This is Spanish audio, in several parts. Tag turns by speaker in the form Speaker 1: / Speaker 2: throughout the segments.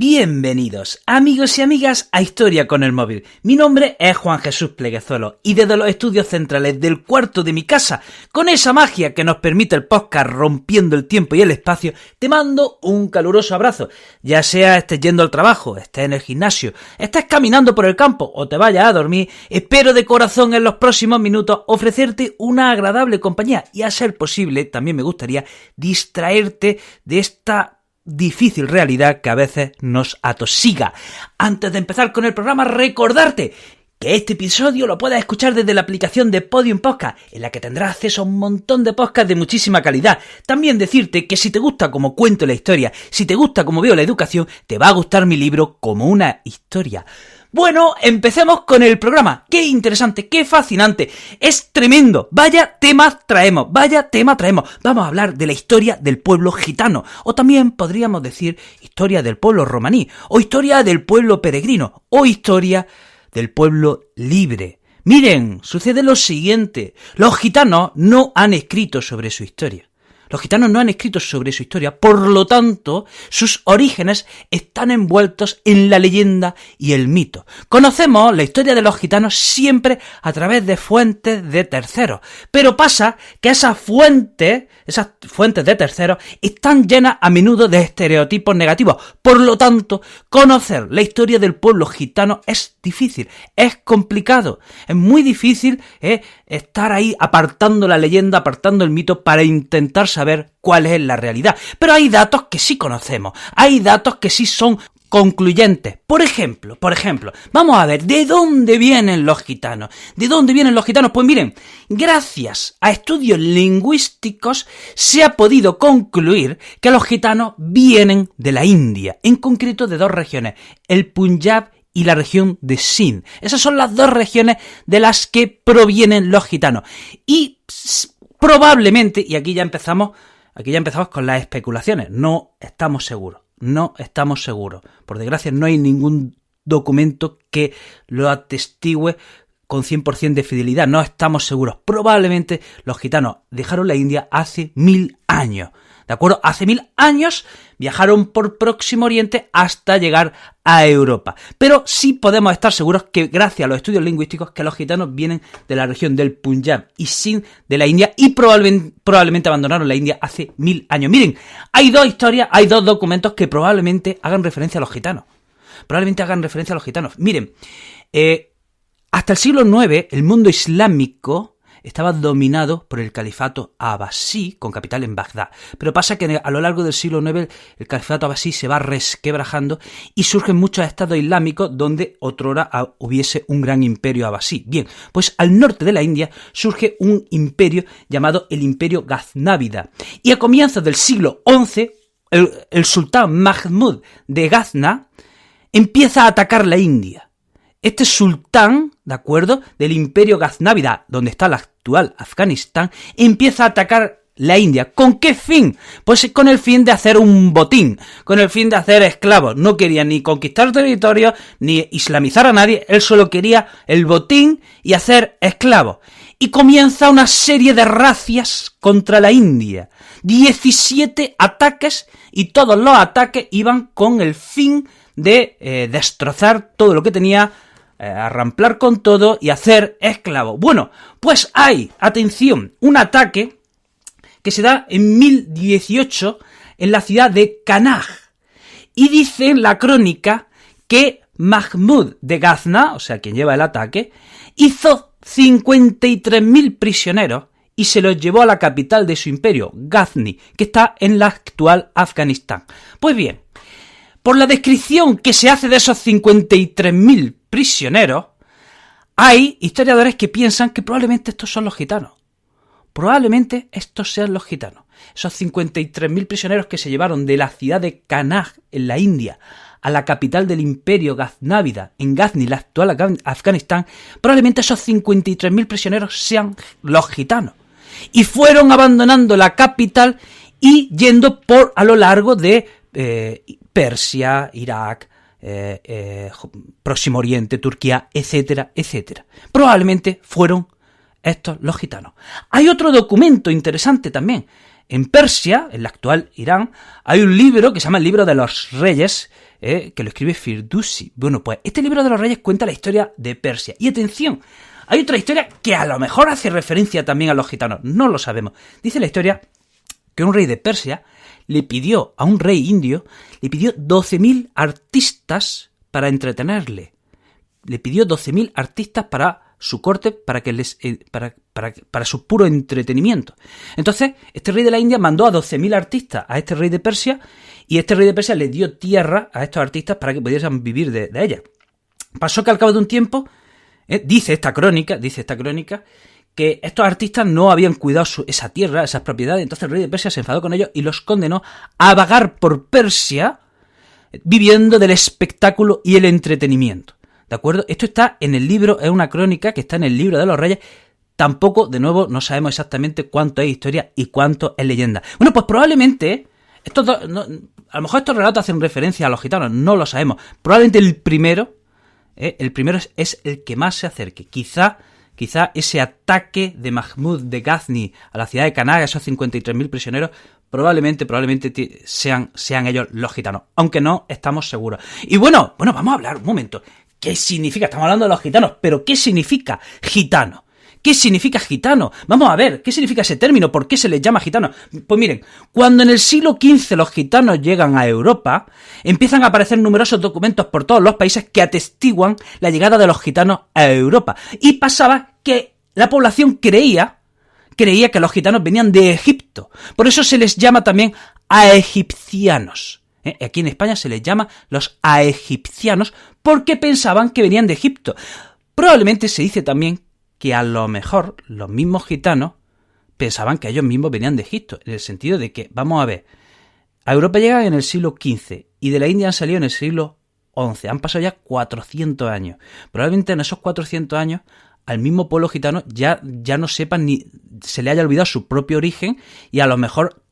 Speaker 1: Bienvenidos, amigos y amigas, a Historia con el Móvil. Mi nombre es Juan Jesús Pleguezolo y desde los estudios centrales del cuarto de mi casa, con esa magia que nos permite el podcast rompiendo el tiempo y el espacio, te mando un caluroso abrazo. Ya sea estés yendo al trabajo, estés en el gimnasio, estés caminando por el campo o te vayas a dormir, espero de corazón en los próximos minutos ofrecerte una agradable compañía y, a ser posible, también me gustaría distraerte de esta difícil realidad que a veces nos atosiga. Antes de empezar con el programa, recordarte que este episodio lo puedes escuchar desde la aplicación de Podium Podcast, en la que tendrás acceso a un montón de podcasts de muchísima calidad. También decirte que si te gusta cómo cuento la historia, si te gusta cómo veo la educación, te va a gustar mi libro Como una historia. Bueno, empecemos con el programa. ¡Qué interesante! ¡Qué fascinante! ¡Es tremendo! ¡Vaya tema traemos! Vamos a hablar de la historia del pueblo gitano, o también podríamos decir historia del pueblo romaní, o historia del pueblo peregrino, o historia del pueblo libre. Miren, sucede lo siguiente. Los gitanos no han escrito sobre su historia. Por lo tanto, sus orígenes están envueltos en la leyenda y el mito. Conocemos la historia de los gitanos siempre a través de fuentes de terceros, pero pasa que esas fuentes de terceros están llenas a menudo de estereotipos negativos. Por lo tanto, conocer la historia del pueblo gitano es difícil, es complicado, es muy difícil estar ahí apartando la leyenda, apartando el mito para intentar saber cuál es la realidad. Pero hay datos que sí conocemos, hay datos que sí son concluyentes. Por ejemplo, vamos a ver, ¿de dónde vienen los gitanos? Pues miren, gracias a estudios lingüísticos se ha podido concluir que los gitanos vienen de la India, en concreto de dos regiones, el Punjab y la región de Sindh. Esas son las dos regiones de las que provienen los gitanos. Y probablemente, y aquí ya empezamos con las especulaciones, no estamos seguros. Por desgracia, no hay ningún documento que lo atestigue con 100% de fidelidad. No estamos seguros. Probablemente los gitanos dejaron la India hace 1000 años. ¿De acuerdo? Hace 1000 años viajaron por Próximo Oriente hasta llegar a Europa. Pero sí podemos estar seguros que, gracias a los estudios lingüísticos, que los gitanos vienen de la región del Punjab y Sindh de la India y probablemente abandonaron la India hace 1000 años. Miren, hay dos historias, hay dos documentos que probablemente hagan referencia a los gitanos. Miren, hasta el siglo IX, el mundo islámico estaba dominado por el califato abasí, con capital en Bagdad. Pero pasa que a lo largo del siglo IX el califato abasí se va resquebrajando y surgen muchos estados islámicos donde otrora hubiese un gran imperio abasí. Bien, pues al norte de la India surge un imperio llamado el Imperio Gaznávida. Y a comienzos del siglo XI, el sultán Mahmud de Gazna empieza a atacar la India. Este sultán, ¿de acuerdo?, del Imperio Gaznávida, donde está el actual Afganistán, empieza a atacar la India. ¿Con qué fin? Pues con el fin de hacer un botín, con el fin de hacer esclavos. No quería ni conquistar territorios, ni islamizar a nadie, él solo quería el botín y hacer esclavos. Y comienza una serie de razias contra la India. 17 ataques, y todos los ataques iban con el fin de destrozar todo lo que tenía, arramplar con todo y hacer esclavos. Bueno, pues hay, atención, un ataque que se da en 1018 en la ciudad de Kanaj. Y dice en la crónica que Mahmud de Gazna, o sea, quien lleva el ataque, hizo 53.000 prisioneros y se los llevó a la capital de su imperio, Ghazni, que está en la actual Afganistán. Pues bien, por la descripción que se hace de esos 53.000 prisioneros, hay historiadores que piensan que probablemente estos son los gitanos. Probablemente estos sean los gitanos. Esos 53.000 prisioneros que se llevaron de la ciudad de Kanaj, en la India, a la capital del imperio Gaznávida, en Ghazni, la actual Afganistán, probablemente esos 53.000 prisioneros sean los gitanos. Y fueron abandonando la capital y yendo a lo largo de Persia, Irak, Próximo Oriente, Turquía, etcétera, etcétera. Probablemente fueron estos los gitanos. Hay otro documento interesante también, En Persia, en la actual Irán, hay un libro que se llama el Libro de los Reyes, que lo escribe Firdusi. Bueno, pues este Libro de los Reyes cuenta la historia de Persia. Y atención, hay otra historia que a lo mejor hace referencia también a los gitanos, no lo sabemos. Dice la historia que un rey de Persia le pidió a un rey indio, le pidió 12.000 artistas para entretenerle. Le pidió 12.000 artistas para su corte, para su puro entretenimiento. Entonces, este rey de la India mandó a 12.000 artistas a este rey de Persia, y este rey de Persia le dio tierra a estos artistas para que pudiesen vivir de ella. Pasó que al cabo de un tiempo, dice esta crónica, que estos artistas no habían cuidado esa tierra, esas propiedades. Entonces el rey de Persia se enfadó con ellos y los condenó a vagar por Persia, viviendo del espectáculo y el entretenimiento. ¿De acuerdo? Esto está en el libro, es una crónica que está en el Libro de los Reyes. Tampoco, de nuevo, no sabemos exactamente cuánto es historia y cuánto es leyenda. Bueno, pues probablemente, a lo mejor estos relatos hacen referencia a los gitanos, no lo sabemos. Probablemente el primero es el que más se acerque. Quizá ese ataque de Mahmud de Ghazni a la ciudad de Canaga, esos 53.000 prisioneros, probablemente sean ellos los gitanos, aunque no estamos seguros. Y bueno, vamos a hablar un momento. ¿Qué significa? Estamos hablando de los gitanos, pero ¿qué significa gitano? ¿Qué significa gitano? Vamos a ver, ¿qué significa ese término? ¿Por qué se les llama gitano? Pues miren, cuando en el siglo XV los gitanos llegan a Europa, empiezan a aparecer numerosos documentos por todos los países que atestiguan la llegada de los gitanos a Europa. Y pasaba que la población creía que los gitanos venían de Egipto. Por eso se les llama también aegipcianos. Aquí en España se les llama los aegipcianos porque pensaban que venían de Egipto. Probablemente se dice también que a lo mejor los mismos gitanos pensaban que ellos mismos venían de Egipto, en el sentido de que, vamos a ver, a Europa llegan en el siglo XV y de la India han salido en el siglo XI. Han pasado ya 400 años. Probablemente en esos 400 años al mismo pueblo gitano ya no sepan ni se le haya olvidado su propio origen y a lo mejor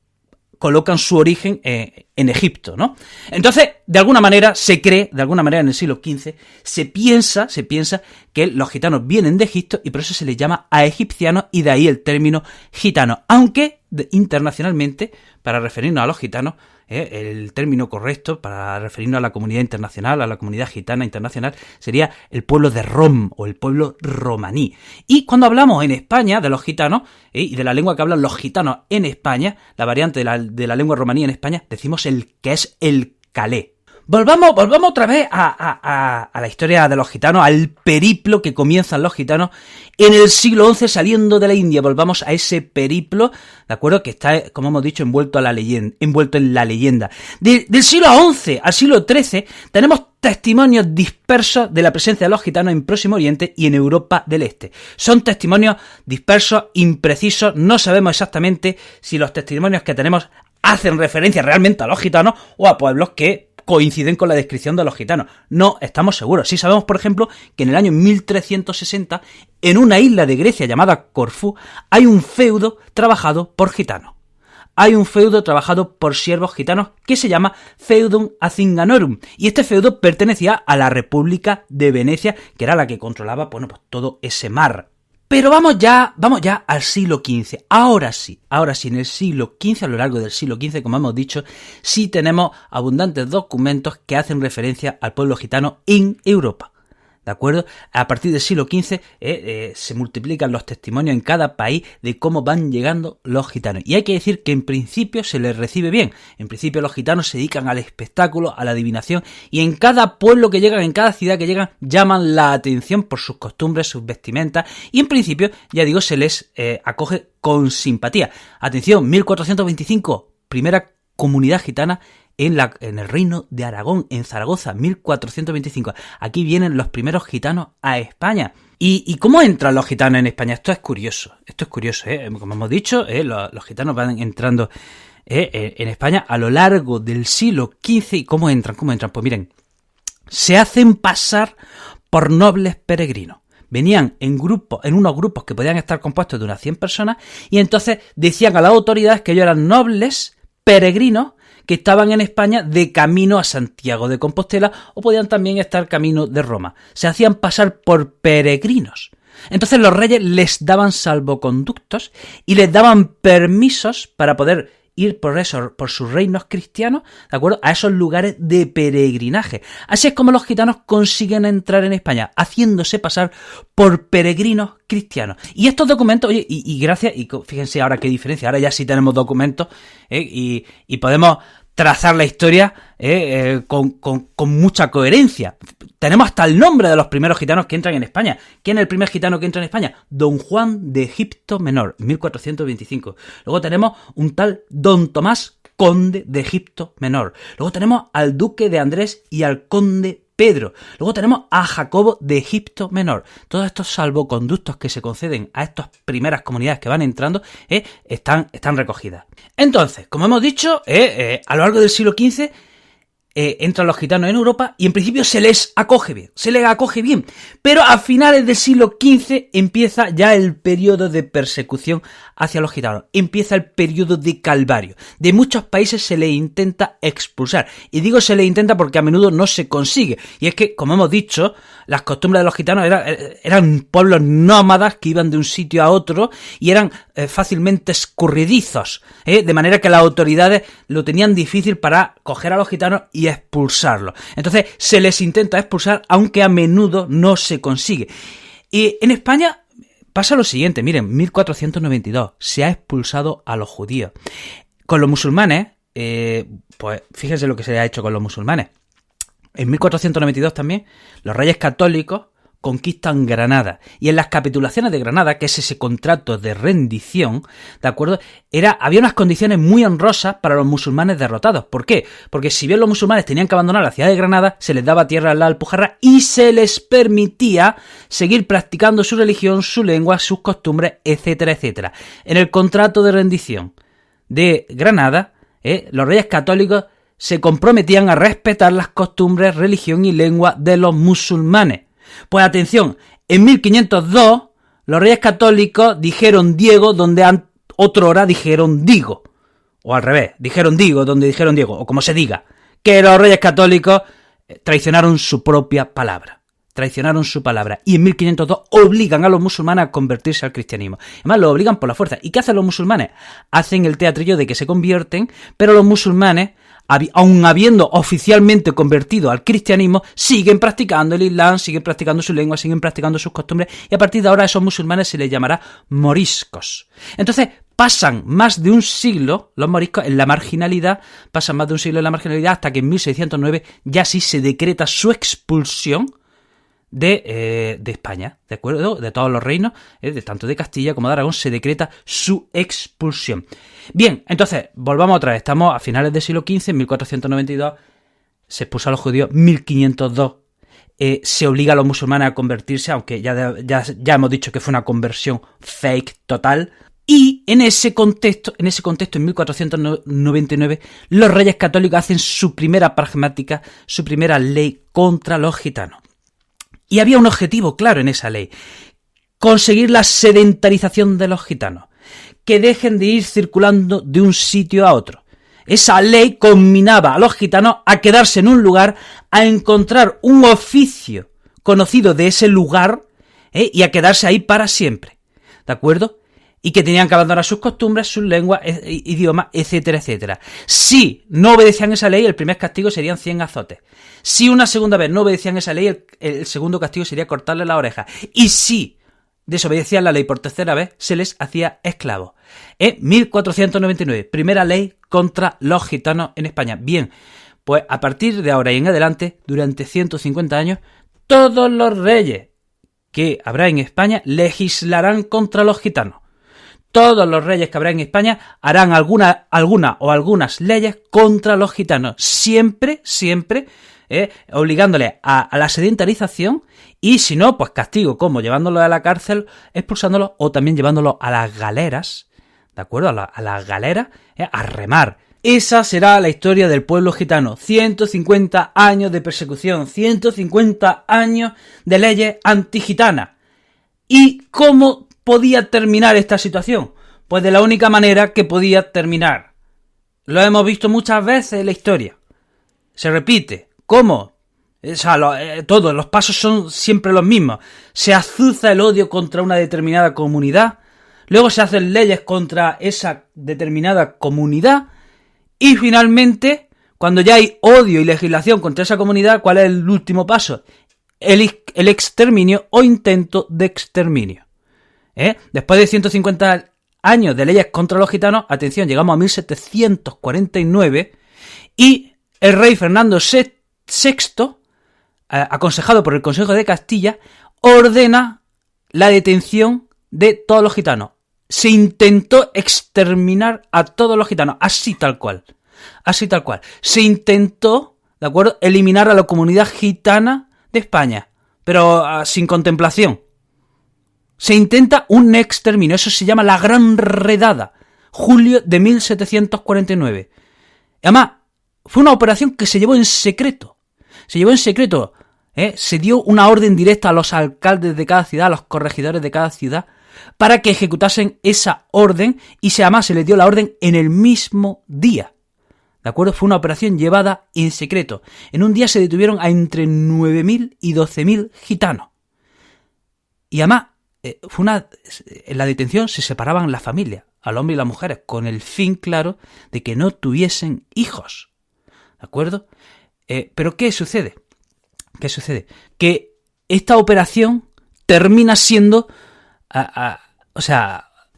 Speaker 1: colocan su origen en Egipto, ¿no? Entonces, de alguna manera se cree, en el siglo XV, se piensa que los gitanos vienen de Egipto y por eso se les llama aegipcianos y de ahí el término gitano. Aunque internacionalmente, para referirnos a los gitanos, el término correcto para referirnos a la comunidad internacional, a la comunidad gitana internacional, sería el pueblo de Rom o el pueblo romaní. Y cuando hablamos en España de los gitanos y de la lengua que hablan los gitanos en España, la variante de la lengua romaní en España, decimos que es el calé. Volvamos otra vez a la historia de los gitanos, al periplo que comienzan los gitanos en el siglo XI saliendo de la India. Volvamos a ese periplo, ¿de acuerdo? Que está, como hemos dicho, envuelto en la leyenda. Del siglo XI al siglo XIII tenemos testimonios dispersos de la presencia de los gitanos en Próximo Oriente y en Europa del Este. Son testimonios dispersos, imprecisos, no sabemos exactamente si los testimonios que tenemos hacen referencia realmente a los gitanos o a pueblos que coinciden con la descripción de los gitanos. No estamos seguros. Sí sabemos, por ejemplo, que en el año 1360, en una isla de Grecia llamada Corfú, hay un feudo trabajado por gitanos. Hay un feudo trabajado por siervos gitanos que se llama Feudum Athinganorum. Y este feudo pertenecía a la República de Venecia, que era la que controlaba, pues todo ese mar. Pero vamos ya al siglo XV. Ahora sí, en el siglo XV, a lo largo del siglo XV, como hemos dicho, sí tenemos abundantes documentos que hacen referencia al pueblo gitano en Europa. ¿De acuerdo? A partir del siglo XV se multiplican los testimonios en cada país de cómo van llegando los gitanos. Y hay que decir que en principio se les recibe bien. En principio los gitanos se dedican al espectáculo, a la adivinación, y en cada pueblo que llegan, en cada ciudad que llegan, llaman la atención por sus costumbres, sus vestimentas, y en principio, ya digo, se les acoge con simpatía. Atención, 1425, primera comunidad gitana en el reino de Aragón, en Zaragoza, 1425. Aquí vienen los primeros gitanos a España. ¿Y cómo entran los gitanos en España? Esto es curioso, Como hemos dicho, los gitanos van entrando en España a lo largo del siglo XV. ¿Y cómo entran? Pues miren, se hacen pasar por nobles peregrinos. Venían en unos grupos que podían estar compuestos de unas 100 personas, y entonces decían a las autoridades que ellos eran nobles peregrinos que estaban en España de camino a Santiago de Compostela, o podían también estar camino de Roma. Se hacían pasar por peregrinos. Entonces los reyes les daban salvoconductos y les daban permisos para poder ir por sus reinos cristianos, ¿de acuerdo?, a esos lugares de peregrinaje. Así es como los gitanos consiguen entrar en España, haciéndose pasar por peregrinos cristianos. Y estos documentos, oye, y gracias, y fíjense ahora qué diferencia, ahora ya sí tenemos documentos, y podemos trazar la historia con mucha coherencia. Tenemos hasta el nombre de los primeros gitanos que entran en España. ¿Quién es el primer gitano que entra en España? Don Juan de Egipto Menor, 1425. Luego tenemos un tal Don Tomás, conde de Egipto Menor. Luego tenemos al duque de Andrés y al conde Pedro. Luego tenemos a Jacobo de Egipto Menor. Todos estos salvoconductos que se conceden a estas primeras comunidades que van entrando están recogidas. Entonces, como hemos dicho, a lo largo del siglo XV entran los gitanos en Europa y en principio se les acoge bien. Pero a finales del siglo XV empieza ya el periodo de persecución hacia los gitanos. Empieza el periodo de calvario. De muchos países se les intenta expulsar. Y digo se les intenta porque a menudo no se consigue. Y es que, como hemos dicho, las costumbres de los gitanos eran pueblos nómadas que iban de un sitio a otro y eran fácilmente escurridizos. De manera que las autoridades lo tenían difícil para coger a los gitanos y expulsarlos. Entonces se les intenta expulsar, aunque a menudo no se consigue. Y en España pasa lo siguiente, miren, 1492 se ha expulsado a los judíos. Con los musulmanes, pues fíjense lo que se ha hecho con los musulmanes. En 1492 también los reyes católicos conquistan Granada, y en las capitulaciones de Granada, que es ese contrato de rendición, ¿de acuerdo?, había unas condiciones muy honrosas para los musulmanes derrotados. ¿Por qué? Porque si bien los musulmanes tenían que abandonar la ciudad de Granada, se les daba tierra en la Alpujarra y se les permitía seguir practicando su religión, su lengua, sus costumbres, etcétera, etcétera. En el contrato de rendición de Granada, los reyes católicos se comprometían a respetar las costumbres, religión y lengua de los musulmanes. Pues atención, en 1502 los reyes católicos dijeron Diego donde otrora dijeron Digo, o al revés, dijeron Digo donde dijeron Diego, o como se diga, que los reyes católicos traicionaron su propia palabra. Traicionaron su palabra y en 1502 obligan a los musulmanes a convertirse al cristianismo. Además, lo obligan por la fuerza. ¿Y qué hacen los musulmanes? Hacen el teatrillo de que se convierten, pero los musulmanes, aun habiendo oficialmente convertido al cristianismo, siguen practicando el Islam, siguen practicando su lengua, siguen practicando sus costumbres, y a partir de ahora a esos musulmanes se les llamará moriscos. Entonces, pasan más de un siglo, los moriscos, en la marginalidad, hasta que en 1609 ya sí se decreta su expulsión de España, ¿de acuerdo? De todos los reinos, tanto de Castilla como de Aragón, se decreta su expulsión. Bien, entonces, volvamos otra vez. Estamos a finales del siglo XV, en 1492, se expulsa a los judíos, 1502, se obliga a los musulmanes a convertirse, aunque ya hemos dicho que fue una conversión fake total. Y en ese contexto, en 1499, los reyes católicos hacen su primera pragmática, su primera ley contra los gitanos. Y había un objetivo claro en esa ley: conseguir la sedentarización de los gitanos, que dejen de ir circulando de un sitio a otro. Esa ley combinaba a los gitanos a quedarse en un lugar, a encontrar un oficio conocido de ese lugar, y a quedarse ahí para siempre, ¿de acuerdo? Y que tenían que abandonar sus costumbres, sus lenguas, idiomas, etcétera, etcétera. Si no obedecían esa ley, el primer castigo serían 100 azotes. Si una segunda vez no obedecían esa ley, el segundo castigo sería cortarle la oreja. Y si desobedecían la ley por tercera vez, se les hacía esclavos. 1499, primera ley contra los gitanos en España. Bien, pues a partir de ahora y en adelante, durante 150 años, todos los reyes que habrá en España legislarán contra los gitanos. Todos los reyes que habrá en España harán algunas leyes contra los gitanos, siempre, obligándoles a la sedentarización, y si no, pues castigo, como llevándolos a la cárcel, expulsándolos, o también llevándolos a las galeras, ¿de acuerdo? A las galeras, a remar. Esa será la historia del pueblo gitano. 150 años de persecución, 150 años de leyes antigitanas. ¿Y cómo podía terminar esta situación? Pues de la única manera que podía terminar. Lo hemos visto muchas veces en la historia. Se repite. ¿Cómo? O sea, todos los pasos son siempre los mismos. Se azuza el odio contra una determinada comunidad, luego se hacen leyes contra esa determinada comunidad, y finalmente, cuando ya hay odio y legislación contra esa comunidad, ¿cuál es el último paso? El exterminio o intento de exterminio. Después de 150 años de leyes contra los gitanos, atención, llegamos a 1749, y el rey Fernando VI, aconsejado por el Consejo de Castilla, ordena la detención de todos los gitanos. Se intentó exterminar a todos los gitanos, así tal cual. Se intentó, ¿de acuerdo?, eliminar a la comunidad gitana de España, pero sin contemplación. Se intenta un exterminio, eso se llama la Gran Redada, julio de 1749. Además, fue una operación que se llevó en secreto. Se dio una orden directa a los alcaldes de cada ciudad, a los corregidores de cada ciudad, para que ejecutasen esa orden, y además se les dio la orden en el mismo día. ¿De acuerdo? Fue una operación llevada en secreto. En un día se detuvieron a entre 9.000 y 12.000 gitanos. Y además, en la detención se separaban las familias, al hombre y las mujeres, con el fin, claro, de que no tuviesen hijos. ¿De acuerdo? Pero ¿qué sucede? Que esta operación termina siendo,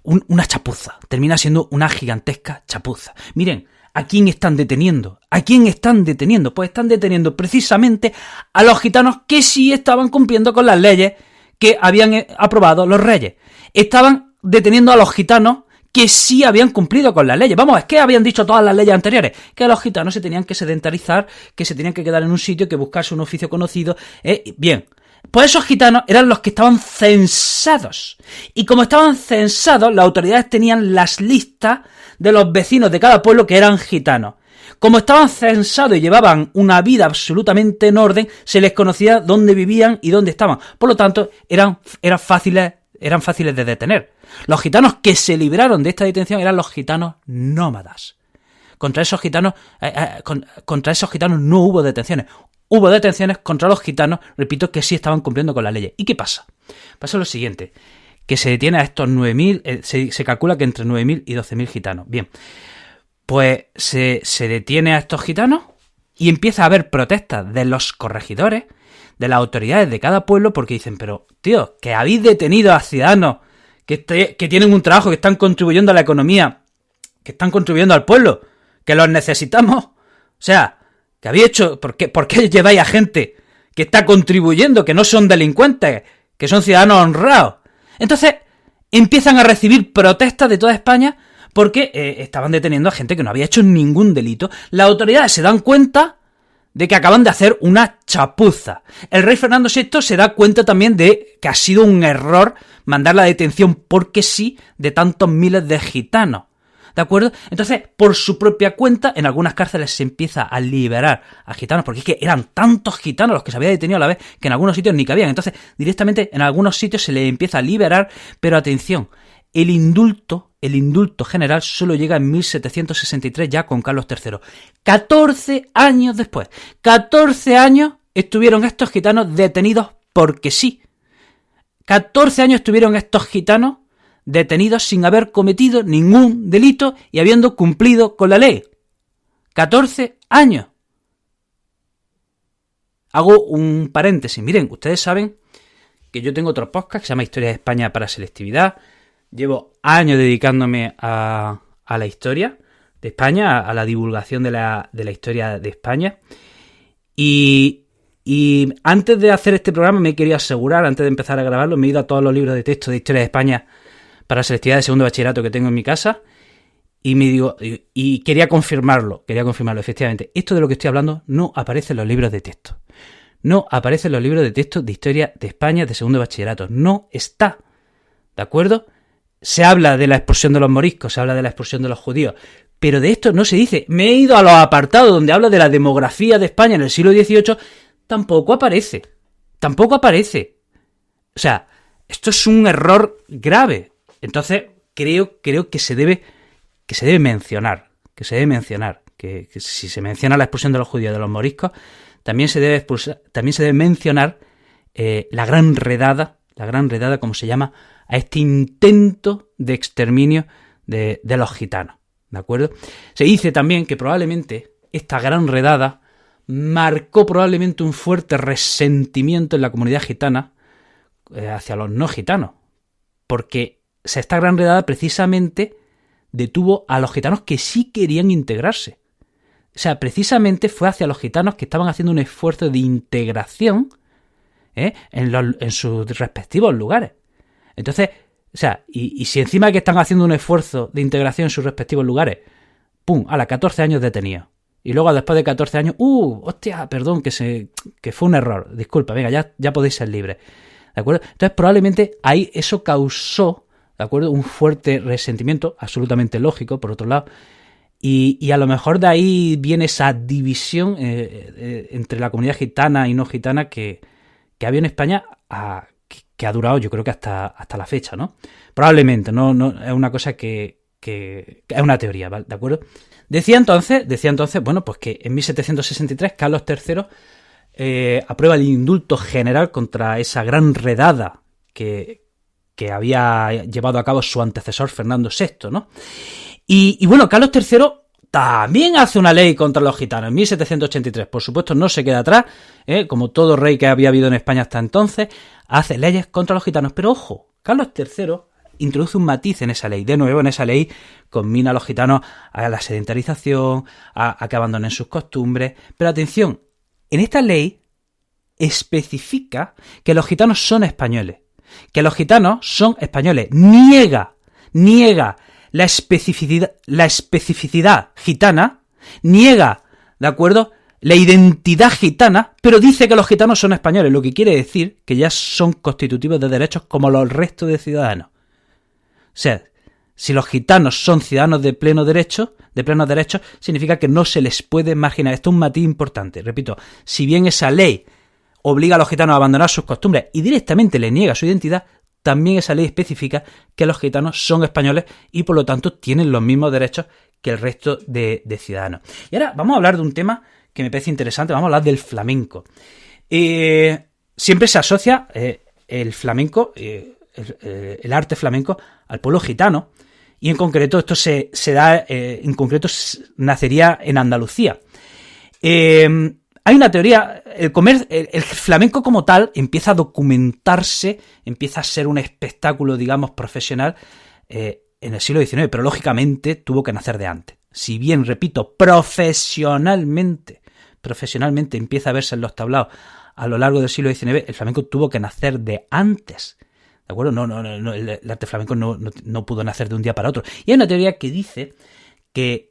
Speaker 1: una chapuza. Termina siendo una gigantesca chapuza. Miren, ¿a quién están deteniendo? Pues están deteniendo precisamente a los gitanos que sí estaban cumpliendo con las leyes que habían aprobado los reyes. Estaban deteniendo a los gitanos que sí habían cumplido con las leyes. Vamos, es que habían dicho todas las leyes anteriores, que los gitanos se tenían que sedentarizar, que se tenían que quedar en un sitio, que buscarse un oficio conocido. Bien, pues esos gitanos eran los que estaban censados. Y como estaban censados, las autoridades tenían las listas de los vecinos de cada pueblo que eran gitanos. Como estaban censados y llevaban una vida absolutamente en orden, se les conocía dónde vivían y dónde estaban. Por lo tanto, eran fáciles de detener. Los gitanos que se libraron de esta detención eran los gitanos nómadas. Contra esos gitanos no hubo detenciones. Hubo detenciones contra los gitanos, repito, que sí estaban cumpliendo con la ley. ¿Y qué pasa? Pasa lo siguiente, que se detiene a estos 9.000, se calcula que entre 9.000 y 12.000 gitanos. Bien, pues se detiene a estos gitanos y empieza a haber protestas de los corregidores, de las autoridades de cada pueblo, porque dicen, pero tío, que habéis detenido a ciudadanos que tienen un trabajo, que están contribuyendo a la economía, que están contribuyendo al pueblo, que los necesitamos. O sea, que habéis hecho, ¿por qué lleváis a gente que está contribuyendo, que no son delincuentes, que son ciudadanos honrados? Entonces empiezan a recibir protestas de toda España porque estaban deteniendo a gente que no había hecho ningún delito. Las autoridades se dan cuenta de que acaban de hacer una chapuza. El rey Fernando VI se da cuenta también de que ha sido un error mandar la detención porque sí de tantos miles de gitanos. ¿De acuerdo? Entonces, por su propia cuenta, en algunas cárceles se empieza a liberar a gitanos, porque es que eran tantos gitanos los que se había detenido a la vez que en algunos sitios ni cabían. Entonces, directamente en algunos sitios se les empieza a liberar, pero atención, el indulto general solo llega en 1763 ya con Carlos III. 14 años después. 14 años estuvieron estos gitanos detenidos porque sí. 14 años estuvieron estos gitanos detenidos sin haber cometido ningún delito y habiendo cumplido con la ley. 14 años. Hago un paréntesis. Miren, ustedes saben que yo tengo otro podcast que se llama Historia de España para Selectividad. Llevo años dedicándome a la historia de España, a la divulgación de la historia de España. Y antes de hacer este programa me quería asegurar, antes de empezar a grabarlo, me he ido a todos los libros de texto de Historia de España para selectividad de segundo bachillerato que tengo en mi casa y quería confirmarlo, efectivamente. Esto de lo que estoy hablando no aparece en los libros de texto. No aparece en los libros de texto de Historia de España de segundo bachillerato. No está. ¿De acuerdo? Se habla de la expulsión de los moriscos, se habla de la expulsión de los judíos, pero de esto no se dice. Me he ido a los apartados donde habla de la demografía de España en el siglo XVIII, tampoco aparece. O sea, esto es un error grave. Entonces, creo que se debe mencionar, que si se menciona la expulsión de los judíos de los moriscos, también se debe mencionar la gran redada, como se llama, a este intento de exterminio de los gitanos, ¿de acuerdo? Se dice también que probablemente esta gran redada marcó probablemente un fuerte resentimiento en la comunidad gitana hacia los no gitanos, porque esta gran redada precisamente detuvo a los gitanos que sí querían integrarse. O sea, precisamente fue hacia los gitanos que estaban haciendo un esfuerzo de integración en sus respectivos lugares. Entonces, o sea, y si encima que están haciendo un esfuerzo de integración en sus respectivos lugares, ¡pum!, a las 14 años detenidos. Y luego después de 14 años, hostia, perdón, que fue un error, disculpa, venga, ya podéis ser libres, ¿de acuerdo? Entonces probablemente ahí eso causó, ¿de acuerdo?, un fuerte resentimiento, absolutamente lógico, por otro lado, y a lo mejor de ahí viene esa división entre la comunidad gitana y no gitana que había en España, que ha durado, yo creo que hasta la fecha, ¿no? Probablemente, no es una cosa que es una teoría, ¿vale? ¿De acuerdo? Decía entonces, bueno, pues que en 1763 Carlos III aprueba el indulto general contra esa gran redada que había llevado a cabo su antecesor Fernando VI, ¿no? Y bueno, Carlos III también hace una ley contra los gitanos en 1783. Por supuesto, no se queda atrás, como todo rey que había habido en España hasta entonces, hace leyes contra los gitanos. Pero ojo, Carlos III introduce un matiz en esa ley. De nuevo, en esa ley conmina a los gitanos a la sedentarización, a que abandonen sus costumbres. Pero atención, en esta ley especifica que los gitanos son españoles. Que los gitanos son españoles. Niega la especificidad gitana, niega, ¿de acuerdo?, la identidad gitana, pero dice que los gitanos son españoles, lo que quiere decir que ya son constitutivos de derechos como los restos de ciudadanos. O sea, si los gitanos son ciudadanos de plenos derechos, significa que no se les puede marginar. Esto es un matiz importante. Repito, si bien esa ley obliga a los gitanos a abandonar sus costumbres y directamente le niega su identidad, también esa ley especifica que los gitanos son españoles y por lo tanto tienen los mismos derechos que el resto de ciudadanos. Y ahora vamos a hablar de un tema que me parece interesante, vamos a hablar del flamenco. Siempre se asocia el flamenco, el arte flamenco, al pueblo gitano, y en concreto esto se da, nacería en Andalucía. Hay una teoría, el flamenco como tal empieza a documentarse, empieza a ser un espectáculo, digamos, profesional en el siglo XIX, pero lógicamente tuvo que nacer de antes. Si bien, repito, profesionalmente empieza a verse en los tablaos a lo largo del siglo XIX, el flamenco tuvo que nacer de antes. ¿De acuerdo? No, el arte flamenco no pudo nacer de un día para otro. Y hay una teoría que dice que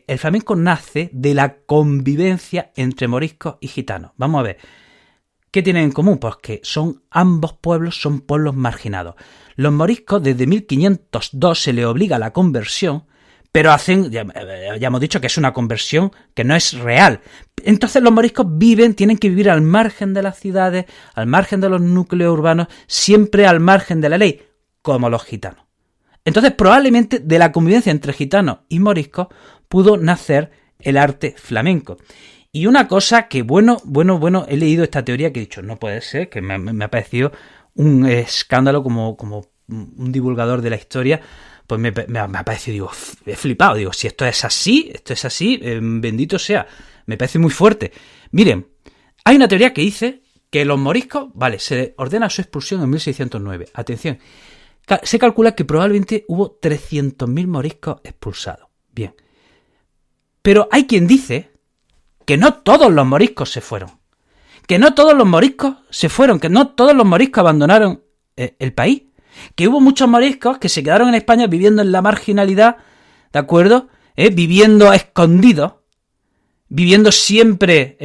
Speaker 1: el flamenco nace de la convivencia entre moriscos y gitanos. Vamos a ver, ¿qué tienen en común? Pues que ambos pueblos son pueblos marginados. Los moriscos desde 1502 se les obliga a la conversión, pero ya hemos dicho que es una conversión que no es real. Entonces los moriscos tienen que vivir al margen de las ciudades, al margen de los núcleos urbanos, siempre al margen de la ley, como los gitanos. Entonces probablemente de la convivencia entre gitanos y moriscos pudo nacer el arte flamenco. Y una cosa que, bueno, he leído esta teoría que he dicho, no puede ser, que me ha parecido un escándalo como un divulgador de la historia, pues me ha parecido, digo, he flipado, digo, si esto es así, bendito sea, me parece muy fuerte. Miren, hay una teoría que dice que los moriscos, se ordena su expulsión en 1609, atención, se calcula que probablemente hubo 300.000 moriscos expulsados, bien, pero hay quien dice que no todos los moriscos se fueron, que no todos los moriscos abandonaron el país, que hubo muchos moriscos que se quedaron en España viviendo en la marginalidad, ¿de acuerdo? Viviendo escondidos, viviendo siempre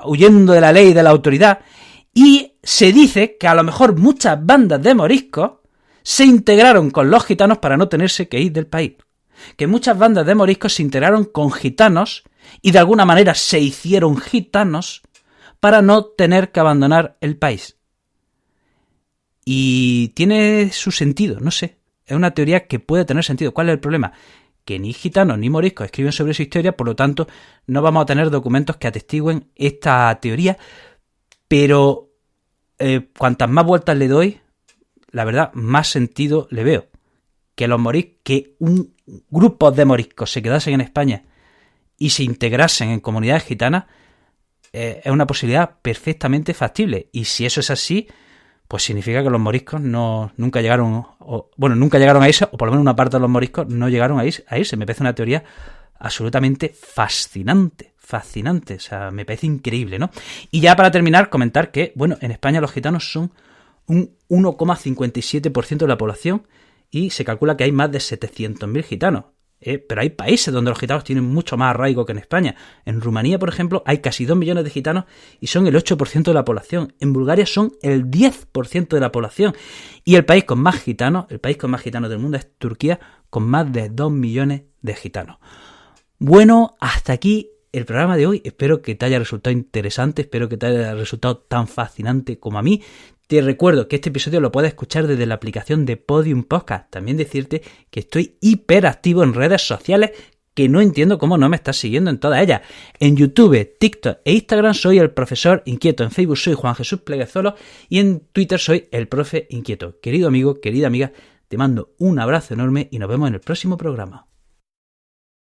Speaker 1: huyendo de la ley y de la autoridad, y se dice que a lo mejor muchas bandas de moriscos se integraron con los gitanos para no tenerse que ir del país, que muchas bandas de moriscos se integraron con gitanos y de alguna manera se hicieron gitanos para no tener que abandonar el país. Y tiene su sentido, no sé, es una teoría que puede tener sentido. ¿Cuál es el problema? que ni gitanos ni moriscos escriben sobre su historia, por lo tanto no vamos a tener documentos que atestiguen esta teoría, pero cuantas más vueltas le doy, la verdad, más sentido le veo. Que un grupo de moriscos se quedasen en España y se integrasen en comunidades gitanas es una posibilidad perfectamente factible. Y si eso es así, pues significa que los moriscos nunca llegaron a irse, o por lo menos una parte de los moriscos no llegaron a irse. Me parece una teoría absolutamente fascinante, o sea, me parece increíble, ¿no? Y ya para terminar, comentar que, bueno, en España los gitanos son un 1,57% de la población y se calcula que hay más de 700.000 gitanos. Pero hay países donde los gitanos tienen mucho más arraigo que en España. En Rumanía, por ejemplo, hay casi 2 millones de gitanos y son el 8% de la población. En Bulgaria son el 10% de la población. Y el país con más gitanos del mundo es Turquía, con más de 2 millones de gitanos. Bueno, hasta aquí el programa de hoy. Espero que te haya resultado interesante, espero que te haya resultado tan fascinante como a mí. Te recuerdo que este episodio lo puedes escuchar desde la aplicación de Podium Podcast. También decirte que estoy hiperactivo en redes sociales, que no entiendo cómo no me estás siguiendo en todas ellas. En YouTube, TikTok e Instagram soy el profesor inquieto. En Facebook soy Juan Jesús Pleguezolo y en Twitter soy el profe inquieto. Querido amigo, querida amiga, te mando un abrazo enorme y nos vemos en el próximo programa.